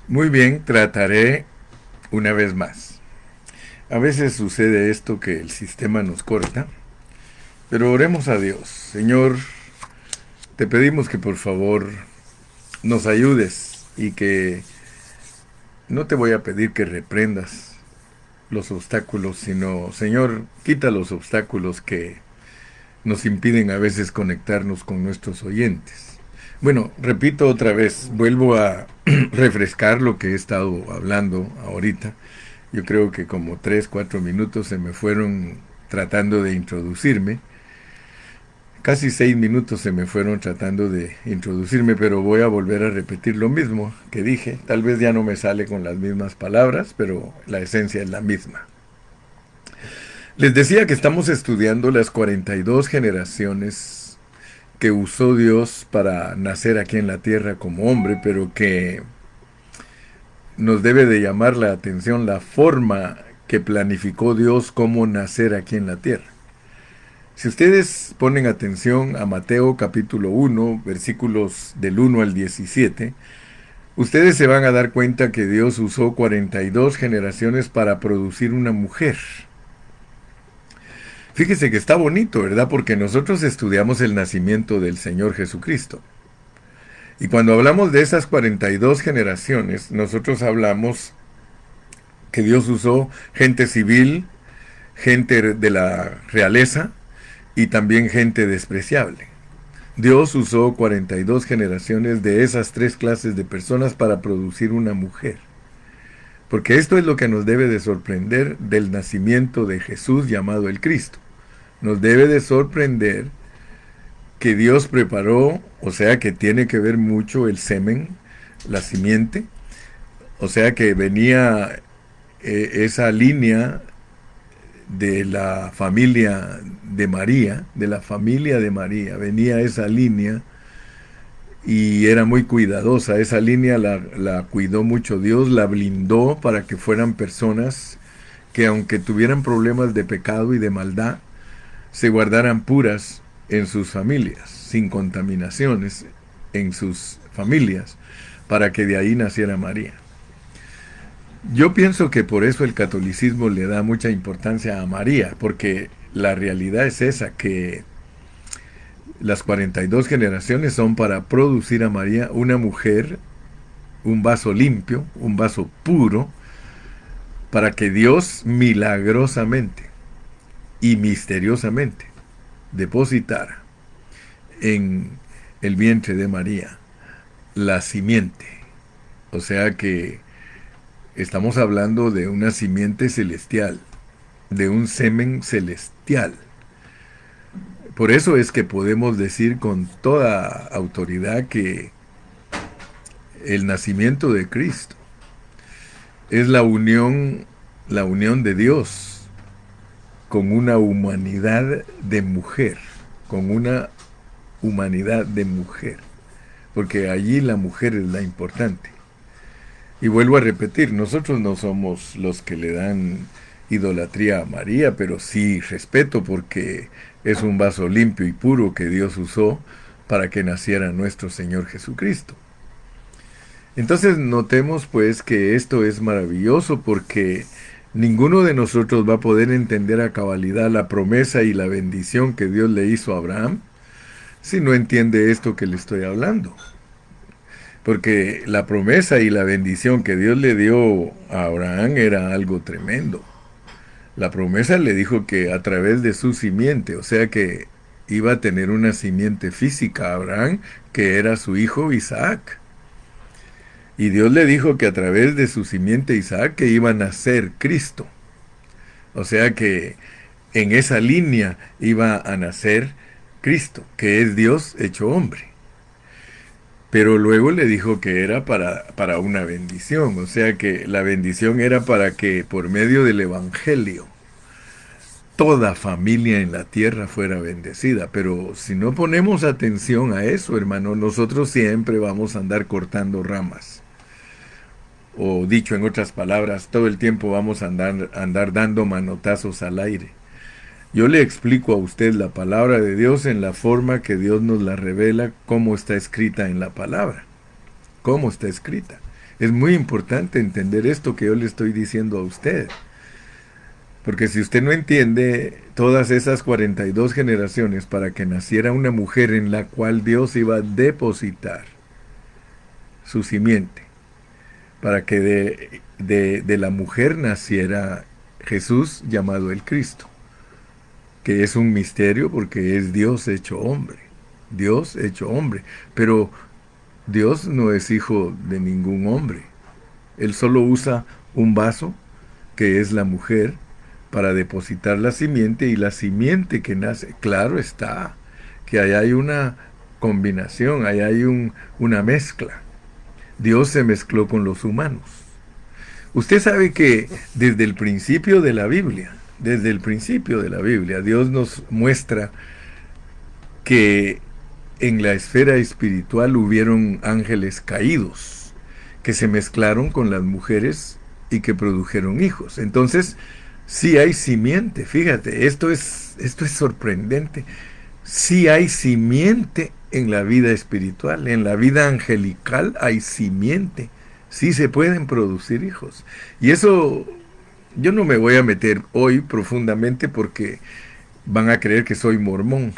Muy bien, trataré una vez más. A veces sucede esto que el sistema nos corta, pero oremos a Dios. Señor, te pedimos que por favor nos ayudes y que no te voy a pedir que reprendas los obstáculos, sino, Señor, quita los obstáculos que nos impiden a veces conectarnos con nuestros oyentes. Bueno, repito otra vez, vuelvo a refrescar lo que he estado hablando ahorita. Yo creo que como 3, 4 minutos se me fueron tratando de introducirme. Casi 6 minutos se me fueron tratando de introducirme, pero voy a volver a repetir lo mismo que dije. Tal vez ya no me sale con las mismas palabras, pero la esencia es la misma. Les decía que estamos estudiando las 42 generaciones que usó Dios para nacer aquí en la tierra como hombre, pero que nos debe de llamar la atención la forma que planificó Dios cómo nacer aquí en la tierra. Si ustedes ponen atención a Mateo capítulo 1, versículos del 1 al 17, ustedes se van a dar cuenta que Dios usó 42 generaciones para producir una mujer. Fíjese que está bonito, ¿verdad? Porque nosotros estudiamos el nacimiento del Señor Jesucristo. Y cuando hablamos de esas 42 generaciones, nosotros hablamos que Dios usó gente civil, gente de la realeza y también gente despreciable. Dios usó 42 generaciones de esas tres clases de personas para producir una mujer. Porque esto es lo que nos debe de sorprender del nacimiento de Jesús llamado el Cristo. Nos debe de sorprender que Dios preparó, o sea que tiene que ver mucho el semen, la simiente, o sea que venía esa línea de la familia de María, venía esa línea y era muy cuidadosa. Esa línea la cuidó mucho Dios, la blindó para que fueran personas que aunque tuvieran problemas de pecado y de maldad, se guardaran puras en sus familias, sin contaminaciones en sus familias, para que de ahí naciera María. Yo pienso que por eso el catolicismo le da mucha importancia a María, porque la realidad es esa, que las 42 generaciones son para producir a María una mujer, un vaso limpio, un vaso puro, para que Dios milagrosamente y misteriosamente depositara en el vientre de María la simiente. O sea que estamos hablando de una simiente celestial, de un semen celestial. Por eso es que podemos decir con toda autoridad que el nacimiento de Cristo es la unión de Dios con una humanidad de mujer, con una humanidad de mujer, porque allí la mujer es la importante. Y vuelvo a repetir, nosotros no somos los que le dan idolatría a María, pero sí respeto porque es un vaso limpio y puro que Dios usó para que naciera nuestro Señor Jesucristo. Entonces notemos pues que esto es maravilloso porque ninguno de nosotros va a poder entender a cabalidad la promesa y la bendición que Dios le hizo a Abraham si no entiende esto que le estoy hablando. Porque la promesa y la bendición que Dios le dio a Abraham era algo tremendo. La promesa le dijo que a través de su simiente, o sea que iba a tener una simiente física a Abraham, que era su hijo Isaac. Y Dios le dijo que a través de su simiente Isaac que iba a nacer Cristo. O sea que en esa línea iba a nacer Cristo, que es Dios hecho hombre. Pero luego le dijo que era para una bendición, o sea que la bendición era para que por medio del Evangelio toda familia en la tierra fuera bendecida. Pero si no ponemos atención a eso, hermano, nosotros siempre vamos a andar cortando ramas. O dicho en otras palabras, todo el tiempo vamos a andar dando manotazos al aire. Yo le explico a usted la palabra de Dios en la forma que Dios nos la revela, cómo está escrita en la palabra. Cómo está escrita. Es muy importante entender esto que yo le estoy diciendo a usted. Porque si usted no entiende todas esas 42 generaciones para que naciera una mujer en la cual Dios iba a depositar su simiente, para que de la mujer naciera Jesús llamado el Cristo, que es un misterio porque es Dios hecho hombre. Dios hecho hombre. Pero Dios no es hijo de ningún hombre. Él solo usa un vaso, que es la mujer, para depositar la simiente, y la simiente que nace, claro está, que ahí hay una combinación, ahí hay una mezcla. Dios se mezcló con los humanos. Usted sabe que desde el principio de la Biblia, Dios nos muestra que en la esfera espiritual hubieron ángeles caídos que se mezclaron con las mujeres y que produjeron hijos. Entonces, sí hay simiente, fíjate, esto es sorprendente. Sí hay simiente en la vida espiritual, en la vida angelical hay simiente. Sí se pueden producir hijos. Y eso yo no me voy a meter hoy profundamente porque van a creer que soy mormón.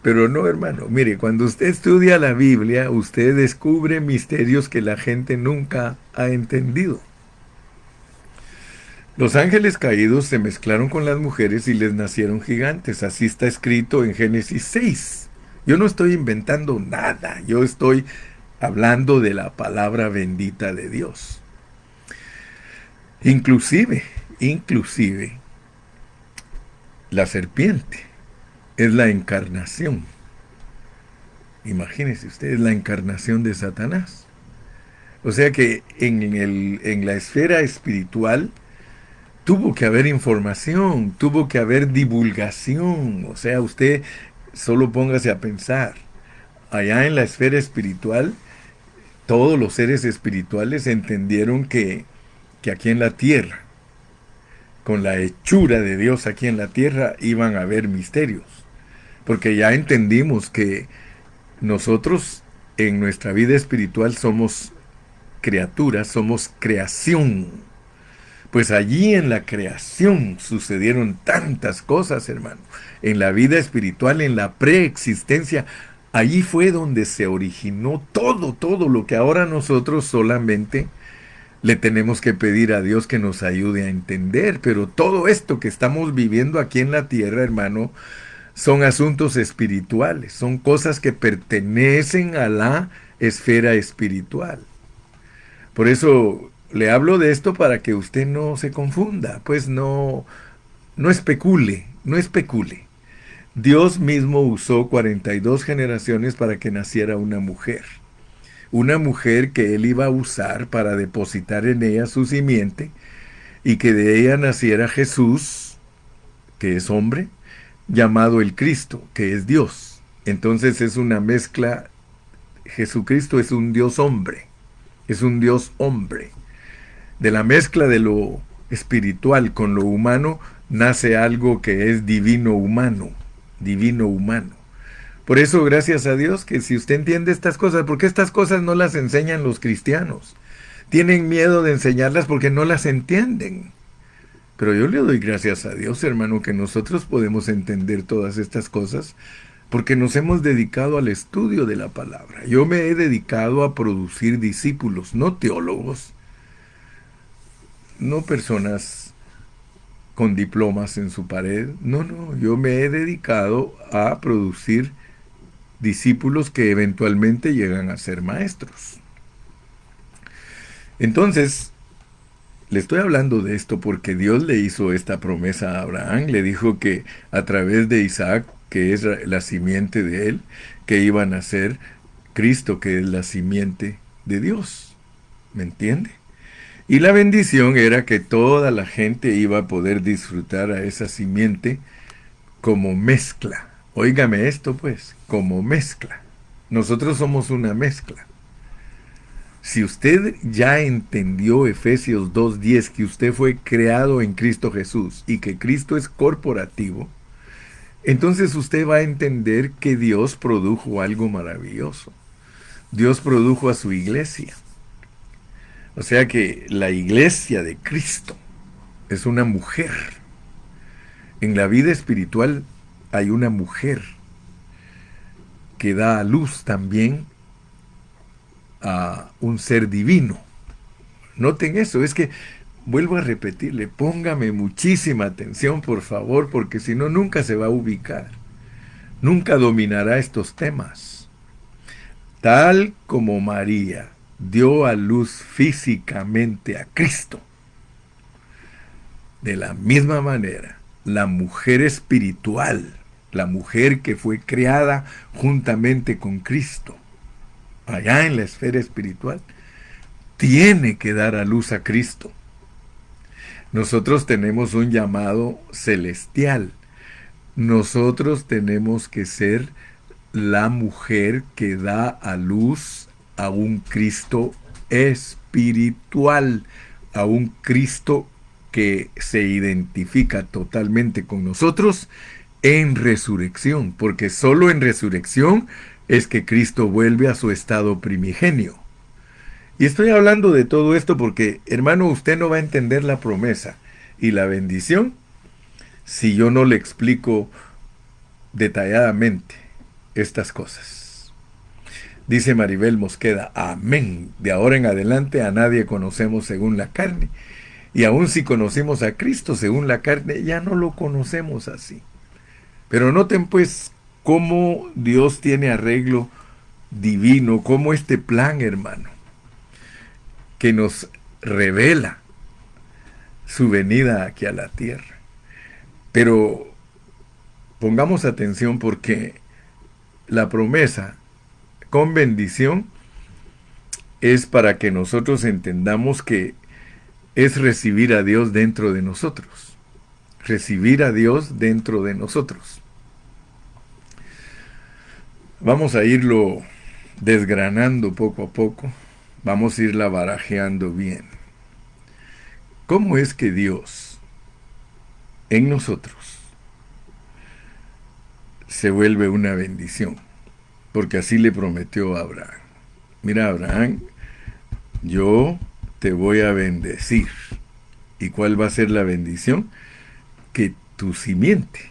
Pero no, hermano. Mire, cuando usted estudia la Biblia, usted descubre misterios que la gente nunca ha entendido. Los ángeles caídos se mezclaron con las mujeres y les nacieron gigantes. Así está escrito en Génesis 6. Yo no estoy inventando nada. Yo estoy hablando de la palabra bendita de Dios. Inclusive, la serpiente es la encarnación. Imagínese usted, es la encarnación de Satanás. O sea que en la esfera espiritual tuvo que haber información, tuvo que haber divulgación. O sea, usted solo póngase a pensar. Allá en la esfera espiritual, todos los seres espirituales entendieron que aquí en la tierra, con la hechura de Dios aquí en la tierra, iban a haber misterios. Porque ya entendimos que nosotros en nuestra vida espiritual somos criaturas, somos creación. Pues allí en la creación sucedieron tantas cosas, hermano. En la vida espiritual, en la preexistencia, allí fue donde se originó todo lo que ahora nosotros solamente le tenemos que pedir a Dios que nos ayude a entender. Pero todo esto que estamos viviendo aquí en la tierra, hermano, son asuntos espirituales, son cosas que pertenecen a la esfera espiritual. Por eso le hablo de esto para que usted no se confunda, pues no especule. Dios mismo usó 42 generaciones para que naciera una mujer que Él iba a usar para depositar en ella su simiente y que de ella naciera Jesús, que es hombre, llamado el Cristo, que es Dios. Entonces es una mezcla. Jesucristo es un Dios hombre, De la mezcla de lo espiritual con lo humano nace algo que es divino humano. Por eso, gracias a Dios, que si usted entiende estas cosas, porque estas cosas no las enseñan los cristianos. Tienen miedo de enseñarlas porque no las entienden. Pero yo le doy gracias a Dios, hermano, que nosotros podemos entender todas estas cosas porque nos hemos dedicado al estudio de la palabra. Yo me he dedicado a producir discípulos, no teólogos, no personas con diplomas en su pared. No, yo me he dedicado a producir discípulos que eventualmente llegan a ser maestros. Entonces, le estoy hablando de esto porque Dios le hizo esta promesa a Abraham. Le dijo que a través de Isaac, que es la simiente de él, que iba a nacer Cristo, que es la simiente de Dios. ¿Me entiende? Y la bendición era que toda la gente iba a poder disfrutar a esa simiente como mezcla. Óigame esto pues, como mezcla. Nosotros somos una mezcla. Si usted ya entendió Efesios 2:10, que usted fue creado en Cristo Jesús y que Cristo es corporativo, entonces usted va a entender que Dios produjo algo maravilloso. Dios produjo a su iglesia. O sea que la iglesia de Cristo es una mujer. En la vida espiritual hay una mujer que da a luz también a un ser divino. Noten eso, es que vuelvo a repetirle, póngame muchísima atención, por favor, porque si no, nunca se va a ubicar. Nunca dominará estos temas. Tal como María dio a luz físicamente a Cristo, de la misma manera, la mujer espiritual, la mujer que fue creada juntamente con Cristo, allá en la esfera espiritual, tiene que dar a luz a Cristo. Nosotros tenemos un llamado celestial. Nosotros tenemos que ser la mujer que da a luz a un Cristo espiritual, a un Cristo que se identifica totalmente con nosotros en resurrección, porque solo en resurrección es que Cristo vuelve a su estado primigenio. Y estoy hablando de todo esto porque, hermano, usted no va a entender la promesa y la bendición si yo no le explico detalladamente estas cosas. Dice Maribel Mosqueda, amén. De ahora en adelante a nadie conocemos según la carne. Y aun si conocimos a Cristo según la carne, ya no lo conocemos así. Pero noten pues cómo Dios tiene arreglo divino, cómo este plan, hermano, que nos revela su venida aquí a la tierra. Pero pongamos atención porque la promesa con bendición es para que nosotros entendamos que es recibir a Dios dentro de nosotros. Recibir a Dios dentro de nosotros. Vamos a irlo desgranando poco a poco. Vamos a irla barajeando bien. ¿Cómo es que Dios en nosotros se vuelve una bendición? Porque así le prometió a Abraham. Mira, Abraham, yo te voy a bendecir. ¿Y cuál va a ser la bendición? Que tu simiente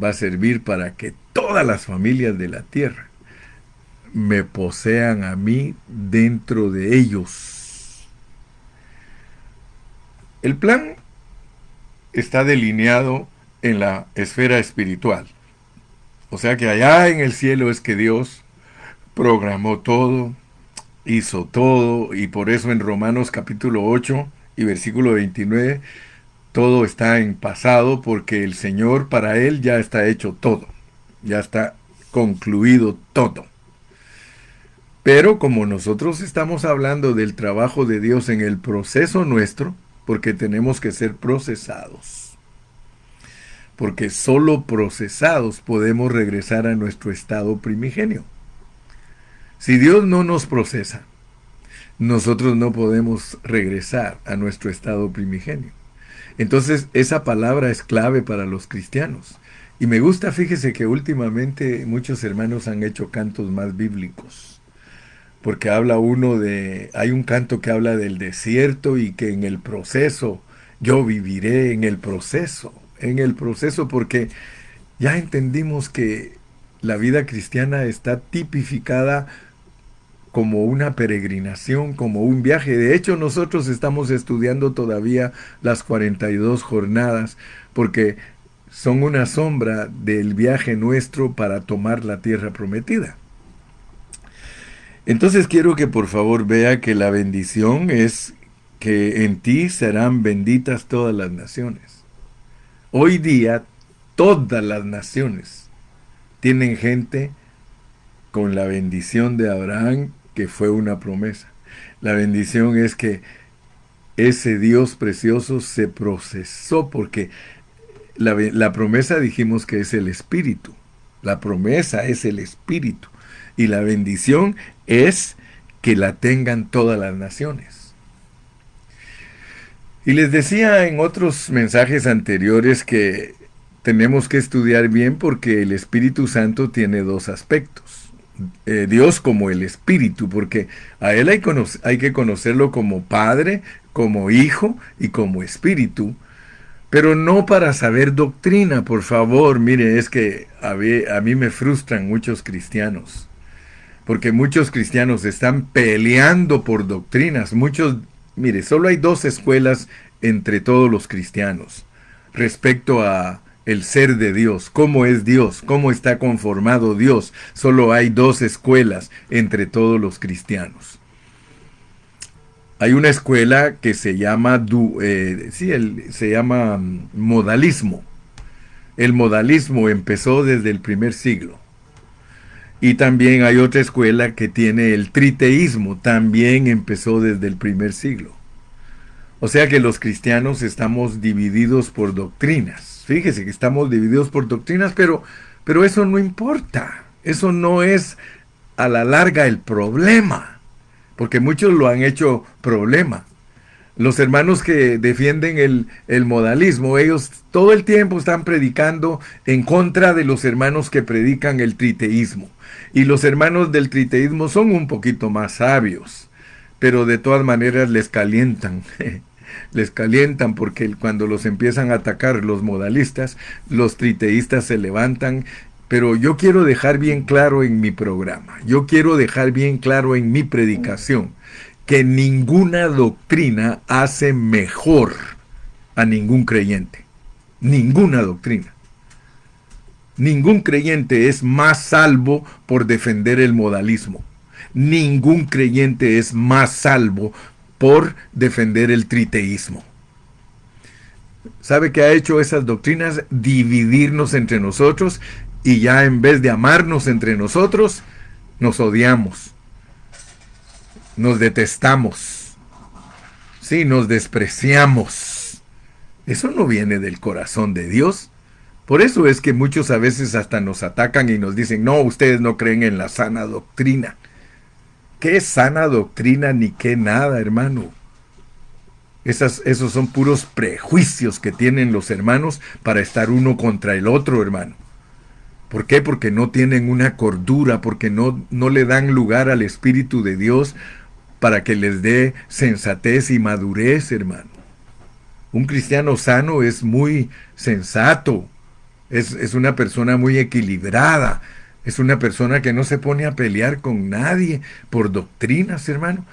va a servir para que todas las familias de la tierra me posean a mí dentro de ellos. El plan está delineado en la esfera espiritual. O sea que allá en el cielo es que Dios programó todo, hizo todo, y por eso en Romanos capítulo 8 y versículo 29, todo está en pasado, porque el Señor, para Él ya está hecho todo, ya está concluido todo. Pero como nosotros estamos hablando del trabajo de Dios en el proceso nuestro, porque tenemos que ser procesados, porque solo procesados podemos regresar a nuestro estado primigenio. Si Dios no nos procesa, nosotros no podemos regresar a nuestro estado primigenio. Entonces, esa palabra es clave para los cristianos. Y me gusta, fíjese que últimamente muchos hermanos han hecho cantos más bíblicos. Porque habla uno de, hay un canto que habla del desierto y que en el proceso, yo viviré en el proceso, porque ya entendimos que la vida cristiana está tipificada como una peregrinación, como un viaje. De hecho, nosotros estamos estudiando todavía las 42 jornadas, porque son una sombra del viaje nuestro para tomar la tierra prometida. Entonces quiero que por favor vea que la bendición es que en ti serán benditas todas las naciones. Hoy día todas las naciones tienen gente con la bendición de Abraham, que fue una promesa. La bendición es que ese Dios precioso se procesó, porque la promesa dijimos que es el Espíritu. La promesa es el Espíritu. Y la bendición es que la tengan todas las naciones. Y les decía en otros mensajes anteriores que tenemos que estudiar bien porque el Espíritu Santo tiene dos aspectos. Dios como el Espíritu, porque a Él hay que conocerlo como Padre, como Hijo y como Espíritu, pero no para saber doctrina, por favor. Mire, es que a mí me frustran muchos cristianos, porque muchos cristianos están peleando por doctrinas. Mire, solo hay dos escuelas entre todos los cristianos respecto a el ser de Dios, cómo es Dios, cómo está conformado Dios. Solo hay dos escuelas entre todos los cristianos. Hay una escuela que se llama, se llama modalismo. El modalismo empezó desde el primer siglo. Y también hay otra escuela que tiene el triteísmo, también empezó desde el primer siglo. O sea que los cristianos estamos divididos por doctrinas. Fíjese que estamos divididos por doctrinas, pero eso no importa. Eso no es a la larga el problema, porque muchos lo han hecho problema. Los hermanos que defienden el modalismo, ellos todo el tiempo están predicando en contra de los hermanos que predican el triteísmo. Y los hermanos del triteísmo son un poquito más sabios, pero de todas maneras les calientan. Les calientan porque cuando los empiezan a atacar los modalistas, los triteístas se levantan. Pero yo quiero dejar bien claro en mi programa, yo quiero dejar bien claro en mi predicación, que ninguna doctrina hace mejor a ningún creyente. Ninguna doctrina. Ningún creyente es más salvo por defender el modalismo. Ningún creyente es más salvo por defender el triteísmo. ¿Sabe qué ha hecho esas doctrinas? Dividirnos entre nosotros, y ya en vez de amarnos entre nosotros, nos odiamos. Nos detestamos. Sí, nos despreciamos. Eso no viene del corazón de Dios. Por eso es que muchos a veces hasta nos atacan y nos dicen, no, ustedes no creen en la sana doctrina. ¿Qué sana doctrina ni qué nada, hermano? Esos son puros prejuicios que tienen los hermanos para estar uno contra el otro, hermano. ¿Por qué? Porque no tienen una cordura, porque no le dan lugar al Espíritu de Dios para que les dé sensatez y madurez, hermano. Un cristiano sano es muy sensato, es una persona muy equilibrada, es una persona que no se pone a pelear con nadie por doctrinas, hermano.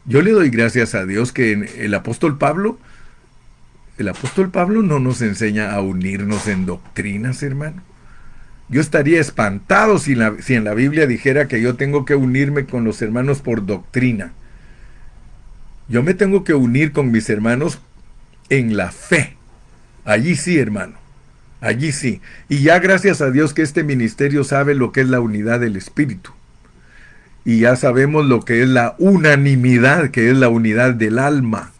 Yo le doy gracias a Dios que el apóstol Pablo no nos enseña a unirnos en doctrinas, hermano. Yo estaría espantado si en la Biblia dijera que yo tengo que unirme con los hermanos por doctrina. Yo me tengo que unir con mis hermanos en la fe. Allí sí, hermano. Allí sí. Y ya gracias a Dios que este ministerio sabe lo que es la unidad del Espíritu. Y ya sabemos lo que es la unanimidad, que es la unidad del alma.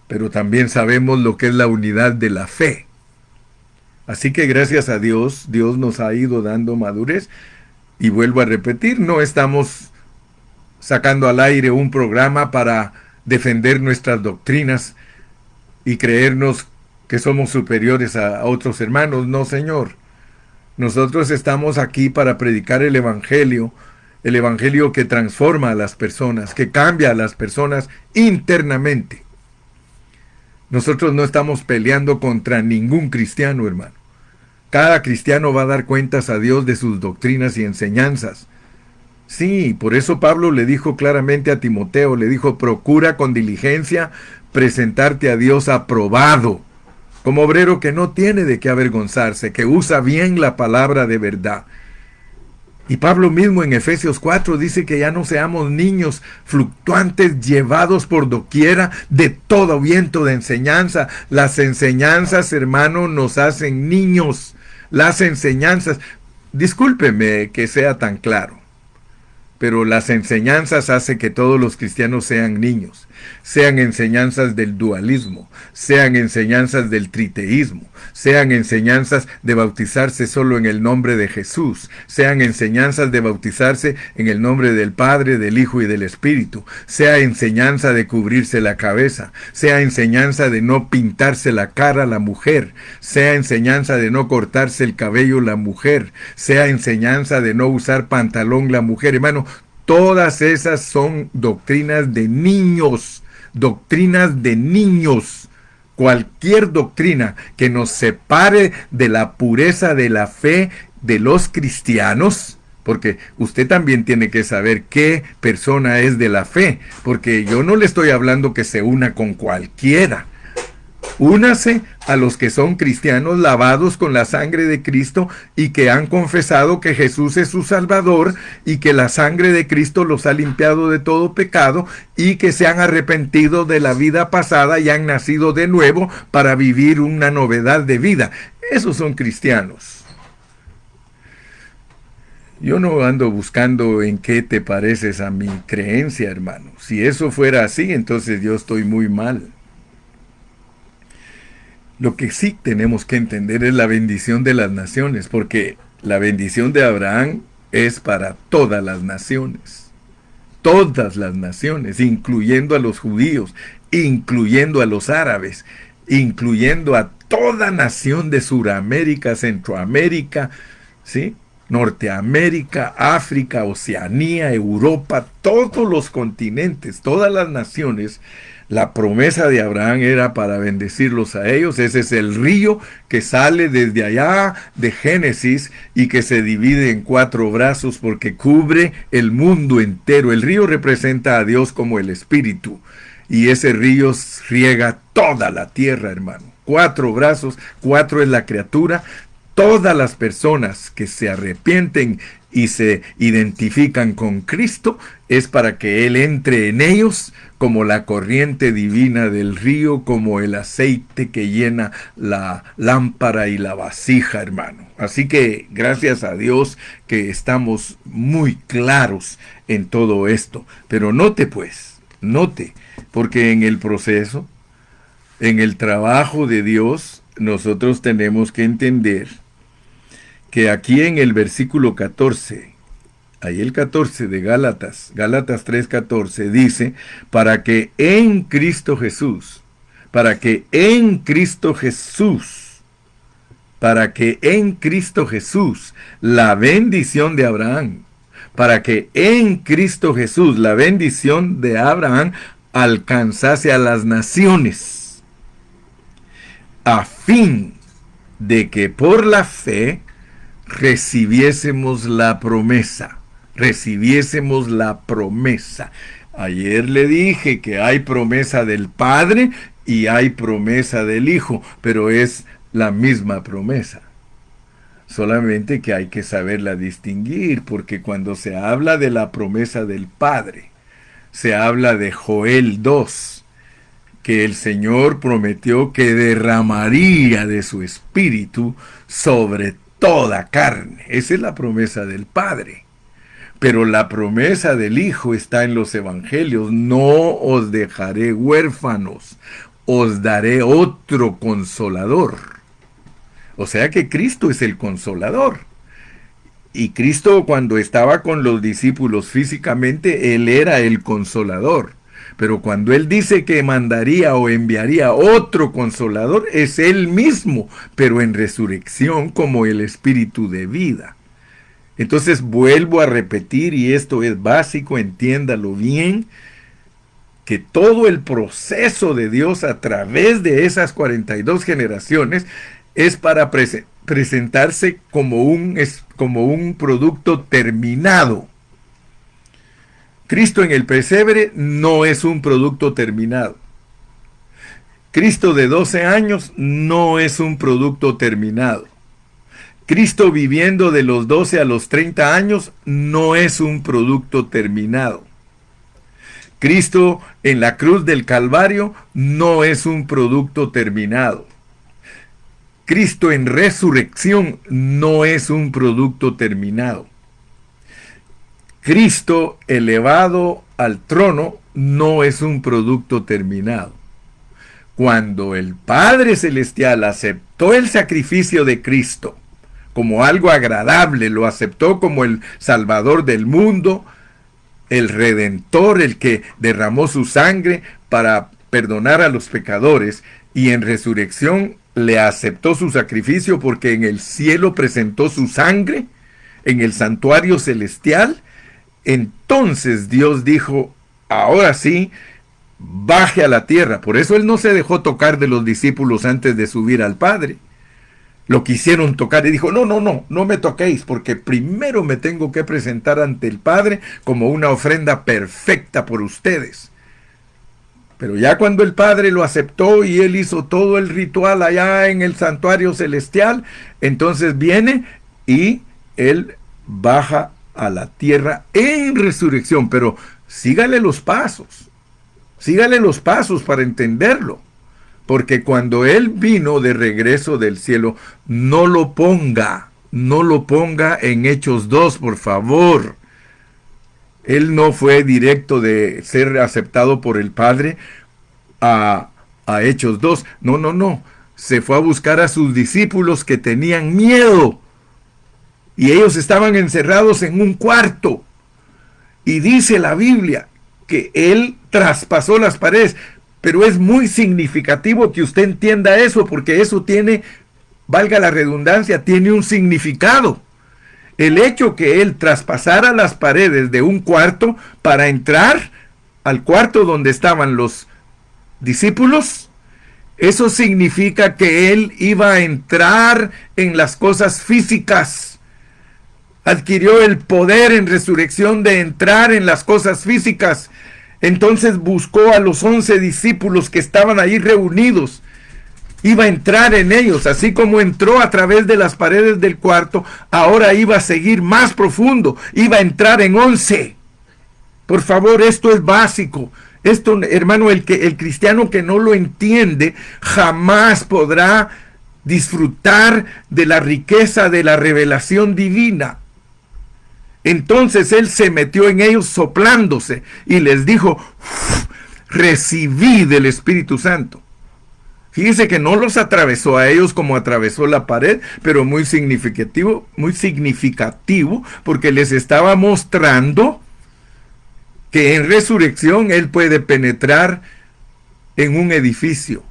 Pero también sabemos lo que es la unidad de la fe. Así que gracias a Dios, Dios nos ha ido dando madurez. Y vuelvo a repetir, no estamos sacando al aire un programa para defender nuestras doctrinas y creernos que somos superiores a otros hermanos. No, Señor. Nosotros estamos aquí para predicar el evangelio que transforma a las personas, que cambia a las personas internamente. Nosotros no estamos peleando contra ningún cristiano, hermano. Cada cristiano va a dar cuentas a Dios de sus doctrinas y enseñanzas. Sí, por eso Pablo le dijo claramente a Timoteo, le dijo, procura con diligencia presentarte a Dios aprobado, como obrero que no tiene de qué avergonzarse, que usa bien la palabra de verdad. Y Pablo mismo en Efesios 4 dice que ya no seamos niños fluctuantes, llevados por doquiera de todo viento de enseñanza. Las enseñanzas, hermano, nos hacen niños. Las enseñanzas, discúlpeme que sea tan claro, pero las enseñanzas hacen que todos los cristianos sean niños, sean enseñanzas del dualismo, sean enseñanzas del triteísmo, sean enseñanzas de bautizarse solo en el nombre de Jesús, sean enseñanzas de bautizarse en el nombre del Padre, del Hijo y del Espíritu, sea enseñanza de cubrirse la cabeza, sea enseñanza de no pintarse la cara la mujer, sea enseñanza de no cortarse el cabello la mujer, sea enseñanza de no usar pantalón la mujer. Hermano, todas esas son doctrinas de niños, doctrinas de niños. Cualquier doctrina que nos separe de la pureza de la fe de los cristianos, porque usted también tiene que saber qué persona es de la fe, porque yo no le estoy hablando que se una con cualquiera. Únase a los que son cristianos lavados con la sangre de Cristo y que han confesado que Jesús es su Salvador y que la sangre de Cristo los ha limpiado de todo pecado y que se han arrepentido de la vida pasada y han nacido de nuevo para vivir una novedad de vida. Esos son cristianos. Yo no ando buscando en qué te pareces a mi creencia, hermano. Si eso fuera así, entonces yo estoy muy mal. Lo que sí tenemos que entender es la bendición de las naciones, porque la bendición de Abraham es para todas las naciones, incluyendo a los judíos, incluyendo a los árabes, incluyendo a toda nación de Suramérica, Centroamérica, ¿sí? Norteamérica, África, Oceanía, Europa, todos los continentes, todas las naciones. La promesa de Abraham era para bendecirlos a ellos. Ese es el río que sale desde allá de Génesis y que se divide en 4 brazos porque cubre el mundo entero. El río representa a Dios como el Espíritu y ese río riega toda la tierra, hermano. 4 brazos, 4 es la criatura. Todas las personas que se arrepienten y se identifican con Cristo es para que Él entre en ellos como la corriente divina del río, como el aceite que llena la lámpara y la vasija, hermano. Así que gracias a Dios que estamos muy claros en todo esto. Pero note, porque en el proceso, en el trabajo de Dios, nosotros tenemos que entender que aquí en el versículo 14, ahí el 14 de Gálatas 3:14 dice, para que en Cristo Jesús la bendición de Abraham, para que en Cristo Jesús la bendición de Abraham alcanzase a las naciones, a fin de que por la fe recibiésemos la promesa. Ayer le dije que hay promesa del Padre y hay promesa del Hijo, pero es la misma promesa. Solamente que hay que saberla distinguir, porque cuando se habla de la promesa del Padre, se habla de Joel 2, que el Señor prometió que derramaría de su Espíritu sobre toda carne. Esa es la promesa del Padre. Pero la promesa del Hijo está en los Evangelios. No os dejaré huérfanos, os daré otro consolador. O sea que Cristo es el consolador. Y Cristo, cuando estaba con los discípulos físicamente, Él era el consolador. Pero cuando Él dice que mandaría o enviaría otro consolador, es Él mismo, pero en resurrección como el Espíritu de vida. Entonces vuelvo a repetir, y esto es básico, entiéndalo bien, que todo el proceso de Dios a través de esas 42 generaciones es para presentarse como un producto terminado. Cristo en el pesebre no es un producto terminado. Cristo de 12 años no es un producto terminado. Cristo viviendo de los 12 a los 30 años no es un producto terminado. Cristo en la cruz del Calvario no es un producto terminado. Cristo en resurrección no es un producto terminado. Cristo elevado al trono no es un producto terminado. Cuando el Padre Celestial aceptó el sacrificio de Cristo como algo agradable, lo aceptó como el Salvador del mundo, el Redentor, el que derramó su sangre para perdonar a los pecadores, y en resurrección le aceptó su sacrificio porque en el cielo presentó su sangre, en el santuario celestial. Entonces Dios dijo, ahora sí, baje a la tierra. Por eso él no se dejó tocar de los discípulos antes de subir al Padre. Lo quisieron tocar y dijo, no me toquéis, porque primero me tengo que presentar ante el Padre como una ofrenda perfecta por ustedes. Pero ya cuando el Padre lo aceptó y él hizo todo el ritual allá en el santuario celestial, entonces viene y él baja a la tierra en resurrección. Pero sígale los pasos para entenderlo. Porque cuando él vino de regreso del cielo, no lo ponga en Hechos 2, por favor. Él no fue directo de ser aceptado por el Padre a Hechos 2. No. Se fue a buscar a sus discípulos que tenían miedo. Y ellos estaban encerrados en un cuarto. Y dice la Biblia que él traspasó las paredes. Pero es muy significativo que usted entienda eso, porque eso tiene, valga la redundancia, tiene un significado. El hecho que él traspasara las paredes de un cuarto para entrar al cuarto donde estaban los discípulos, eso significa que él iba a entrar en las cosas físicas. Adquirió el poder en resurrección de entrar en las cosas físicas. Entonces buscó a los 11 discípulos que estaban ahí reunidos. Iba a entrar en ellos, así como entró a través de las paredes del cuarto, ahora iba a seguir más profundo, iba a entrar en 11. Por favor, esto es básico. Esto, hermano, el cristiano que no lo entiende, jamás podrá disfrutar de la riqueza de la revelación divina. Entonces él se metió en ellos soplándose y les dijo, recibid del Espíritu Santo. Fíjese que no los atravesó a ellos como atravesó la pared, pero muy significativo porque les estaba mostrando que en resurrección él puede penetrar en un edificio,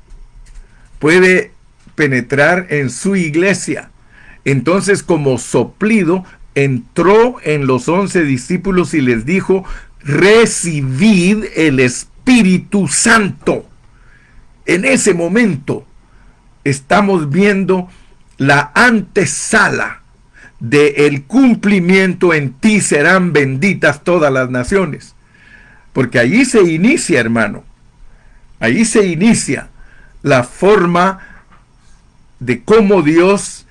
puede penetrar en su iglesia. Entonces, como soplido, entró en los 11 discípulos y les dijo, recibid el Espíritu Santo. En ese momento estamos viendo la antesala del cumplimiento: en ti serán benditas todas las naciones. Porque allí se inicia, hermano, allí se inicia la forma de cómo Dios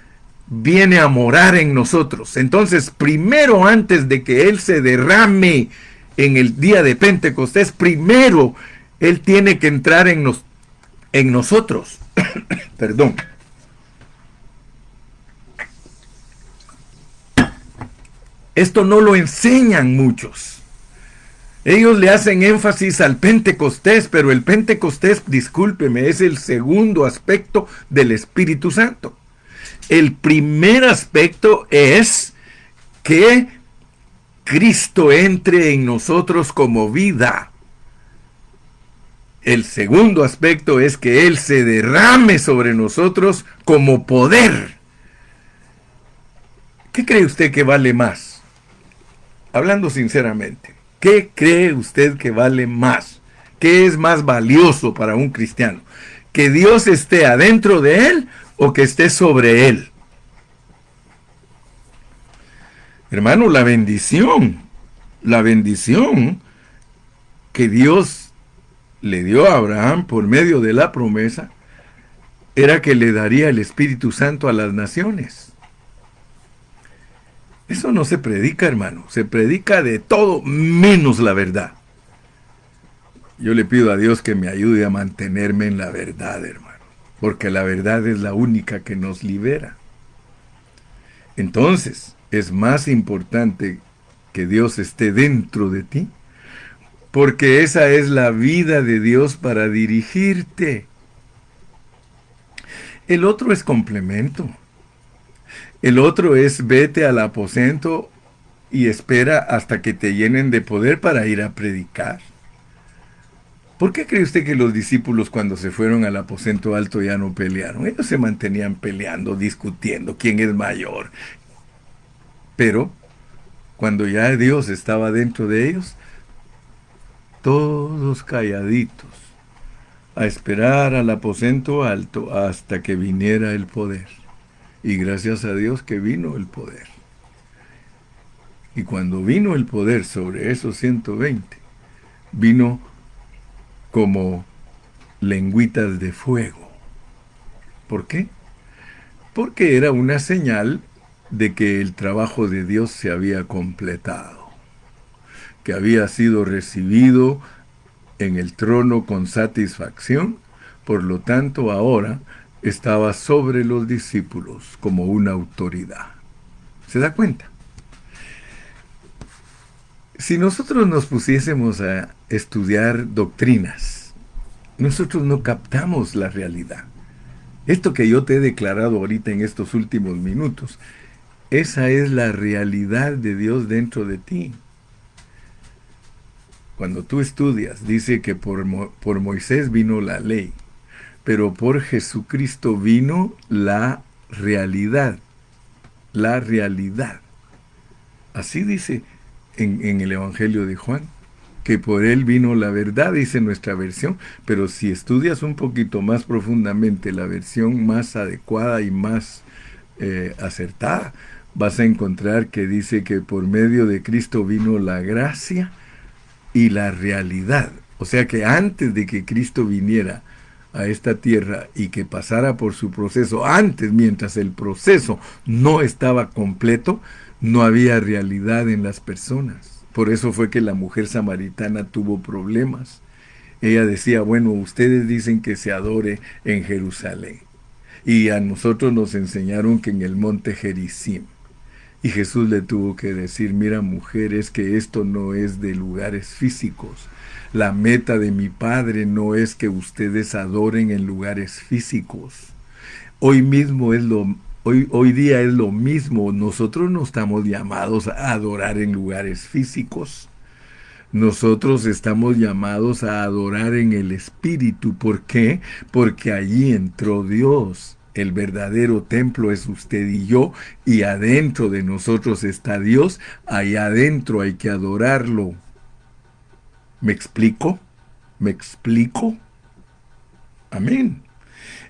viene a morar en nosotros. Entonces, primero, antes de que Él se derrame en el día de Pentecostés, primero Él tiene que entrar en nosotros. Perdón. Esto no lo enseñan muchos. Ellos le hacen énfasis al Pentecostés, pero el Pentecostés, discúlpeme, es el segundo aspecto del Espíritu Santo. El primer aspecto es que Cristo entre en nosotros como vida. El segundo aspecto es que Él se derrame sobre nosotros como poder. ¿Qué cree usted que vale más? Hablando sinceramente, ¿qué cree usted que vale más? ¿Qué es más valioso para un cristiano? ¿Que Dios esté adentro de él o que esté sobre él? Hermano, la bendición que Dios le dio a Abraham por medio de la promesa era que le daría el Espíritu Santo a las naciones. Eso no se predica, hermano. Se predica de todo menos la verdad. Yo le pido a Dios que me ayude a mantenerme en la verdad, hermano, porque la verdad es la única que nos libera. Entonces, es más importante que Dios esté dentro de ti, porque esa es la vida de Dios para dirigirte. El otro es complemento. El otro es vete al aposento y espera hasta que te llenen de poder para ir a predicar. ¿Por qué cree usted que los discípulos cuando se fueron al aposento alto ya no pelearon? Ellos se mantenían peleando, discutiendo quién es mayor. Pero cuando ya Dios estaba dentro de ellos, todos calladitos, a esperar al aposento alto hasta que viniera el poder. Y gracias a Dios que vino el poder. Y cuando vino el poder sobre esos 120, vino como lengüitas de fuego. ¿Por qué? Porque era una señal de que el trabajo de Dios se había completado, que había sido recibido en el trono con satisfacción, por lo tanto ahora estaba sobre los discípulos como una autoridad. ¿Se da cuenta? Si nosotros nos pusiésemos a estudiar doctrinas, nosotros no captamos la realidad. Esto que yo te he declarado ahorita en estos últimos minutos, esa es la realidad de Dios dentro de ti. Cuando tú estudias, dice que por Moisés vino la ley, pero por Jesucristo vino la realidad. La realidad. Así dice en el Evangelio de Juan, que por él vino la verdad, dice nuestra versión, pero si estudias un poquito más profundamente la versión más adecuada y más acertada, vas a encontrar que dice que por medio de Cristo vino la gracia y la realidad. O sea que antes de que Cristo viniera a esta tierra y que pasara por su proceso, antes, mientras el proceso no estaba completo, no había realidad en las personas. Por eso fue que la mujer samaritana tuvo problemas. Ella decía, bueno, ustedes dicen que se adore en Jerusalén. Y a nosotros nos enseñaron que en el monte Gerizim. Y Jesús le tuvo que decir, mira mujer, es que esto no es de lugares físicos. La meta de mi Padre no es que ustedes adoren en lugares físicos. Hoy día es lo mismo. Nosotros no estamos llamados a adorar en lugares físicos. Nosotros estamos llamados a adorar en el Espíritu. ¿Por qué? Porque allí entró Dios. El verdadero templo es usted y yo, y adentro de nosotros está Dios. Allá adentro hay que adorarlo. ¿Me explico? ¿Me explico? Amén.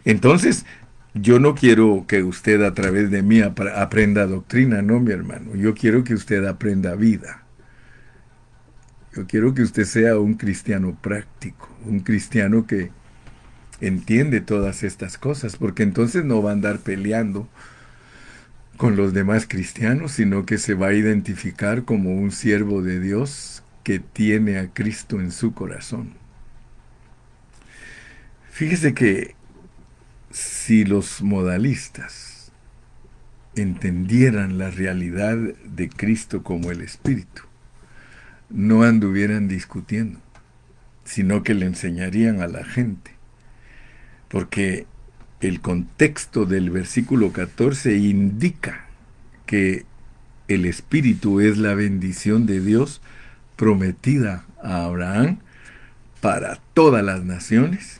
Entonces, yo no quiero que usted a través de mí aprenda doctrina, no, mi hermano. Yo quiero que usted aprenda vida. Yo quiero que usted sea un cristiano práctico, un cristiano que entiende todas estas cosas, porque entonces no va a andar peleando con los demás cristianos, sino que se va a identificar como un siervo de Dios que tiene a Cristo en su corazón. Fíjese que si los modalistas entendieran la realidad de Cristo como el Espíritu, no anduvieran discutiendo, sino que le enseñarían a la gente. Porque el contexto del versículo 14 indica que el Espíritu es la bendición de Dios prometida a Abraham para todas las naciones,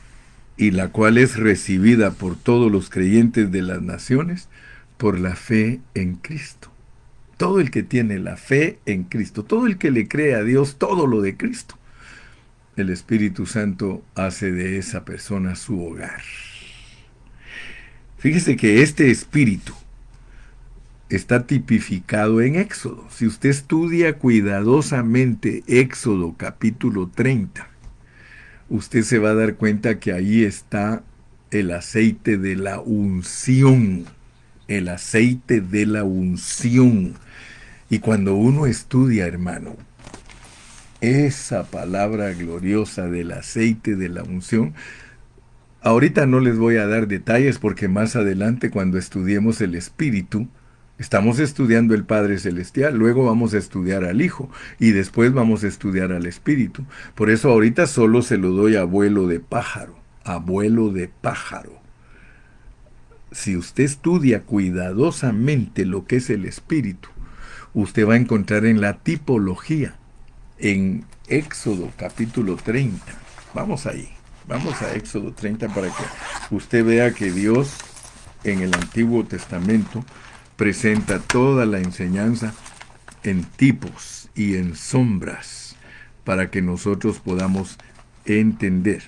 y la cual es recibida por todos los creyentes de las naciones por la fe en Cristo. Todo el que tiene la fe en Cristo, todo el que le cree a Dios, todo lo de Cristo, el Espíritu Santo hace de esa persona su hogar. Fíjese que este Espíritu está tipificado en Éxodo. Si usted estudia cuidadosamente Éxodo capítulo 30, usted se va a dar cuenta que ahí está el aceite de la unción. El aceite de la unción. Y cuando uno estudia, hermano, esa palabra gloriosa del aceite de la unción, ahorita no les voy a dar detalles porque más adelante cuando estudiemos el Espíritu, Estamos estudiando el Padre Celestial, luego vamos a estudiar al Hijo y después vamos a estudiar al Espíritu. Por eso ahorita solo se lo doy a vuelo de pájaro, a vuelo de pájaro. Si usted estudia cuidadosamente lo que es el Espíritu, usted va a encontrar en la tipología, en Éxodo capítulo 30. Vamos ahí, vamos a Éxodo 30 para que usted vea que Dios en el Antiguo Testamento presenta toda la enseñanza en tipos y en sombras para que nosotros podamos entender.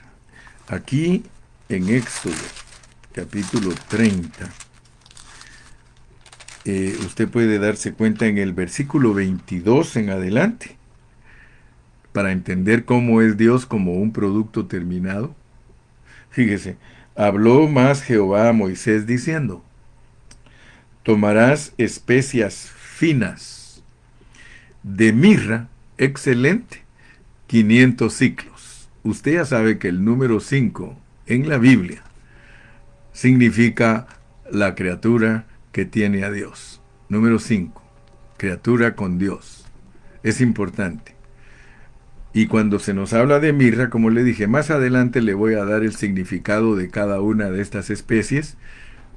Aquí en Éxodo capítulo 30, usted puede darse cuenta en el versículo 22 en adelante, para entender cómo es Dios como un producto terminado. Fíjese, habló más Jehová a Moisés diciendo: tomarás especias finas de mirra, excelente, 500 ciclos. Usted ya sabe que el número 5 en la Biblia significa la criatura que tiene a Dios. Número 5, criatura con Dios. Es importante. Y cuando se nos habla de mirra, como le dije, más adelante le voy a dar el significado de cada una de estas especies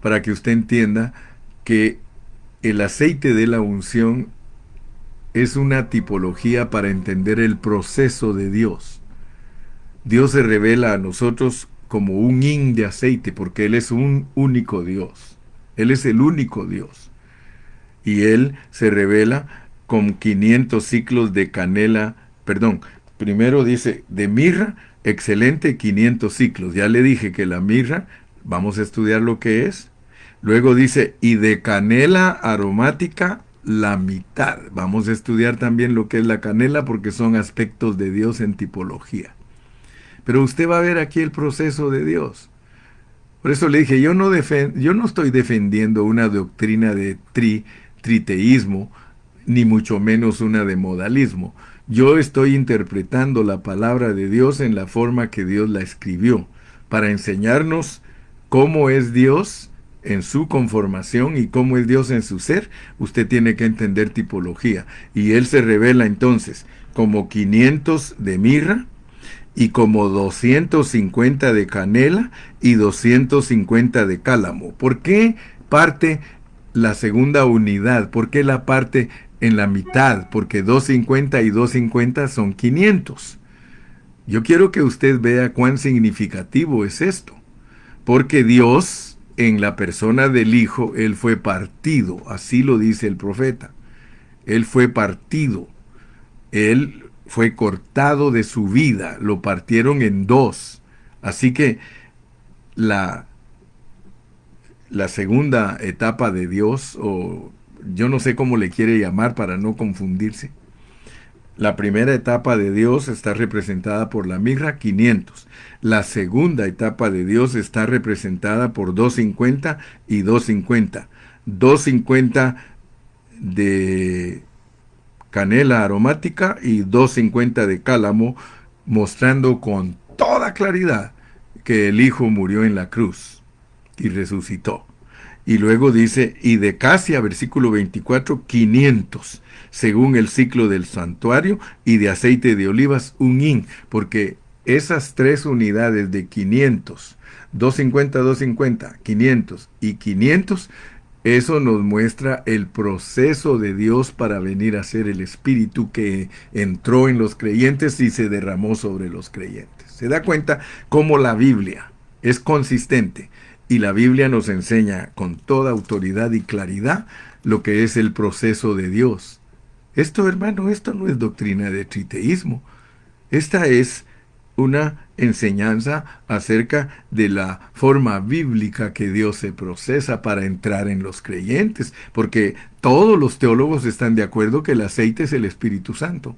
para que usted entienda que el aceite de la unción es una tipología para entender el proceso de Dios. Dios se revela a nosotros como un hin de aceite, porque Él es un único Dios. Él es el único Dios. Y Él se revela con 500 ciclos de canela, primero dice de mirra, excelente, 500 ciclos. Ya le dije que la mirra, vamos a estudiar lo que es. Luego dice, y de canela aromática, la mitad. Vamos a estudiar también lo que es la canela, porque son aspectos de Dios en tipología. Pero usted va a ver aquí el proceso de Dios. Por eso le dije, yo no estoy defendiendo una doctrina de triteísmo, ni mucho menos una de modalismo. Yo estoy interpretando la palabra de Dios en la forma que Dios la escribió, para enseñarnos cómo es Dios en su conformación y cómo es Dios en su ser. Usted tiene que entender tipología. Y Él se revela entonces como 500 de mirra, y como 250 de canela y 250 de cálamo. ¿Por qué parte la segunda unidad? ¿Por qué la parte en la mitad? Porque 250 y 250 son 500. Yo quiero que usted vea cuán significativo es esto. Porque Dios, en la persona del Hijo, Él fue partido. Así lo dice el profeta. Él fue partido. Él fue cortado de su vida, lo partieron en dos. Así que la segunda etapa de Dios, o yo no sé cómo le quiere llamar para no confundirse. La primera etapa de Dios está representada por la mirra, 500. La segunda etapa de Dios está representada por 250 y 250. 250 de canela aromática y 250 de cálamo, mostrando con toda claridad que el Hijo murió en la cruz y resucitó. Y luego dice, y de casia, versículo 24, 500, según el ciclo del santuario, y de aceite de olivas, un hin, porque esas tres unidades de 500, 250, 250, 500 y 500, eso nos muestra el proceso de Dios para venir a ser el Espíritu que entró en los creyentes y se derramó sobre los creyentes. ¿Se da cuenta cómo la Biblia es consistente? Y la Biblia nos enseña con toda autoridad y claridad lo que es el proceso de Dios. Esto, hermano, esto no es doctrina de triteísmo. Esta es una enseñanza acerca de la forma bíblica que Dios se procesa para entrar en los creyentes, porque todos los teólogos están de acuerdo que el aceite es el Espíritu Santo.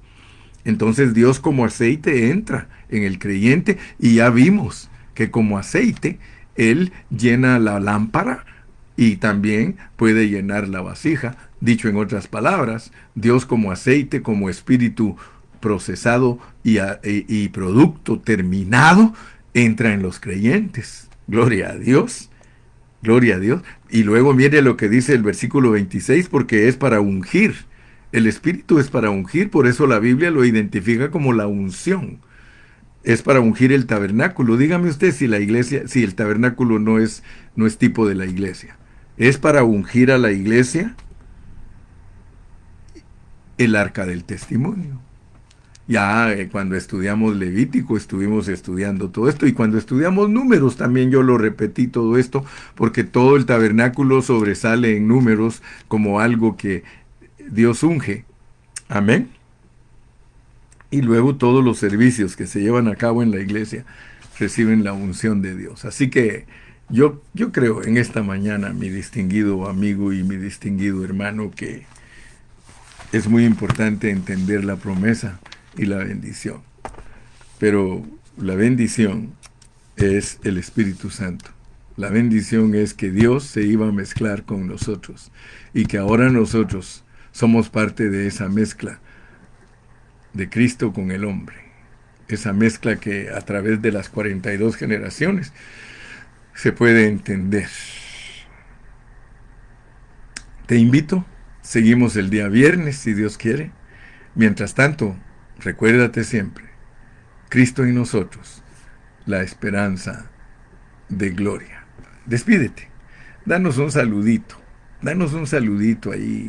Entonces Dios como aceite entra en el creyente, y ya vimos que como aceite Él llena la lámpara y también puede llenar la vasija. Dicho en otras palabras, Dios como aceite, como espíritu procesado y producto terminado, entra en los creyentes. Gloria a Dios. Gloria a Dios. Y luego mire lo que dice el versículo 26, porque es para ungir. El Espíritu es para ungir, por eso la Biblia lo identifica como la unción. Es para ungir el tabernáculo. Dígame usted si la iglesia, si el tabernáculo no es tipo de la iglesia. Es para ungir a la iglesia el arca del testimonio. Ya cuando estudiamos Levítico estuvimos estudiando todo esto, y cuando estudiamos Números también yo lo repetí todo esto, porque todo el tabernáculo sobresale en Números como algo que Dios unge. Amén. Y luego todos los servicios que se llevan a cabo en la iglesia reciben la unción de Dios. Así que yo creo en esta mañana, mi distinguido amigo y mi distinguido hermano, que es muy importante entender la promesa y la bendición. Pero la bendición es el Espíritu Santo. La bendición es que Dios se iba a mezclar con nosotros y que ahora nosotros somos parte de esa mezcla de Cristo con el hombre. Esa mezcla que a través de las 42 generaciones se puede entender. Te invito, seguimos el día viernes si Dios quiere. Mientras tanto, recuérdate siempre, Cristo en nosotros, la esperanza de gloria. Despídete, danos un saludito ahí.